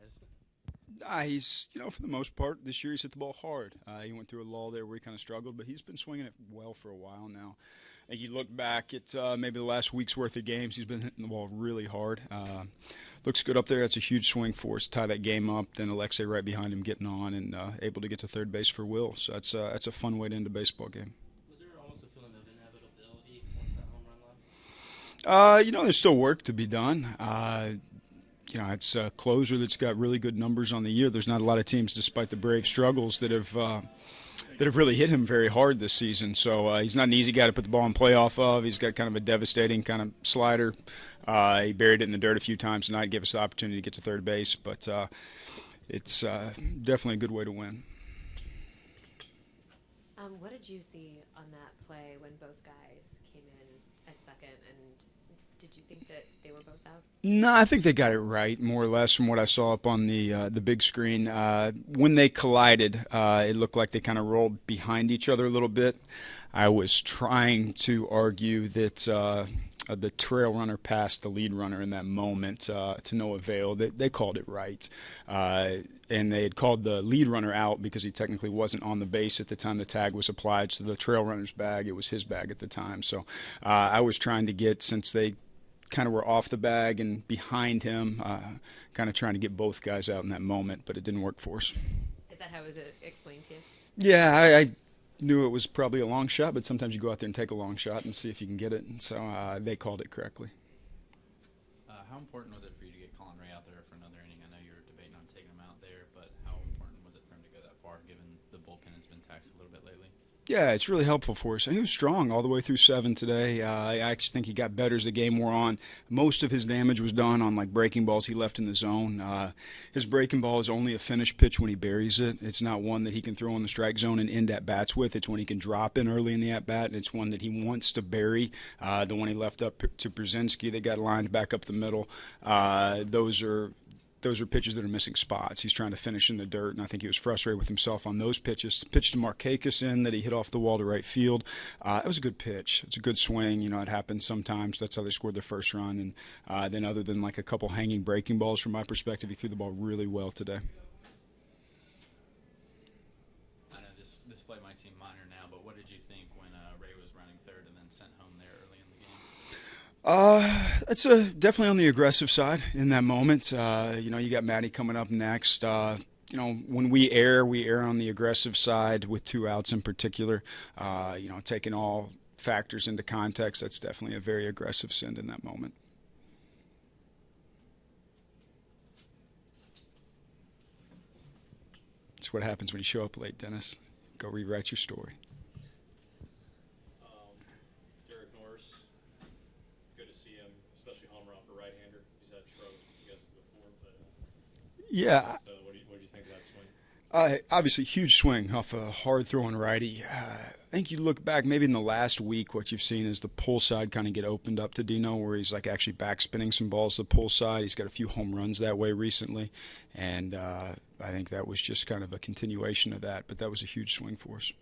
guys? He's, for the most part, this year he's hit the ball hard. He went through a lull there where he kind of struggled, but he's been swinging it well for a while now. And you look back at maybe the last week's worth of games, he's been hitting the ball really hard. Looks good up there. That's a huge swing for us to tie that game up. Then Alexei right behind him getting on and able to get to third base for Will. So that's a fun way to end a baseball game. Was there almost a feeling of inevitability once that home run line? There's still work to be done. It's a closer that's got really good numbers on the year. There's not a lot of teams, despite the Brave struggles, that have really hit him very hard this season. So he's not an easy guy to put the ball in play off of. He's got kind of a devastating kind of slider. He buried it in the dirt a few times tonight, gave us the opportunity to get to third base. But it's definitely a good way to win. What did you see on that play when both guys came in at second, and did you think that they were both out? No, I think they got it right, more or less, from what I saw up on the big screen. When they collided, it looked like they kind of rolled behind each other a little bit. I was trying to argue that the trail runner passed the lead runner in that moment to no avail. They called it right. And they had called the lead runner out because he technically wasn't on the base at the time the tag was applied. So the trail runner's bag, it was his bag at the time. So I was trying to get, since they kind of were off the bag and behind him, kind of trying to get both guys out in that moment, but it didn't work for us. Is that how it was explained to you? Yeah, I knew it was probably a long shot, but sometimes you go out there and take a long shot and see if you can get it, and so they called it correctly. How important was it for you to get Collin Ray out there for another inning? I know you were debating on taking him out there, but how important was it for him to go that far, given the bullpen has been taxed a little bit lately? Yeah, it's really helpful for us. And he was strong all the way through 7 today. I actually think he got better as the game wore on. Most of his damage was done on breaking balls he left in the zone. His breaking ball is only a finish pitch when he buries it. It's not one that he can throw in the strike zone and end at bats with. It's one he can drop in early in the at bat, and it's one that he wants to bury. The one he left up to Brzezinski, they got lined back up the middle. Those are pitches that are missing spots. He's trying to finish in the dirt, and I think he was frustrated with himself on those pitches. The pitch to Markakis in that he hit off the wall to right field, it was a good pitch. It's a good swing. It happens sometimes. That's how they scored their first run. And then other than a couple hanging breaking balls, from my perspective, he threw the ball really well today. I know this play might seem minor now, but what did you think when Ray was running third and then sent home there early in the game? It's definitely on the aggressive side in that moment. You got Matty coming up next. When we err on the aggressive side with 2 outs in particular. Taking all factors into context, that's definitely a very aggressive send in that moment. It's what happens when you show up late, Dennis. Go rewrite your story. Yeah. What do you think of that swing? Obviously, huge swing off a hard-throwing righty. I think you look back maybe in the last week, what you've seen is the pull side kind of get opened up to Dino, where he's actually backspinning some balls to the pull side. He's got a few home runs that way recently, and I think that was just kind of a continuation of that, but that was a huge swing for us.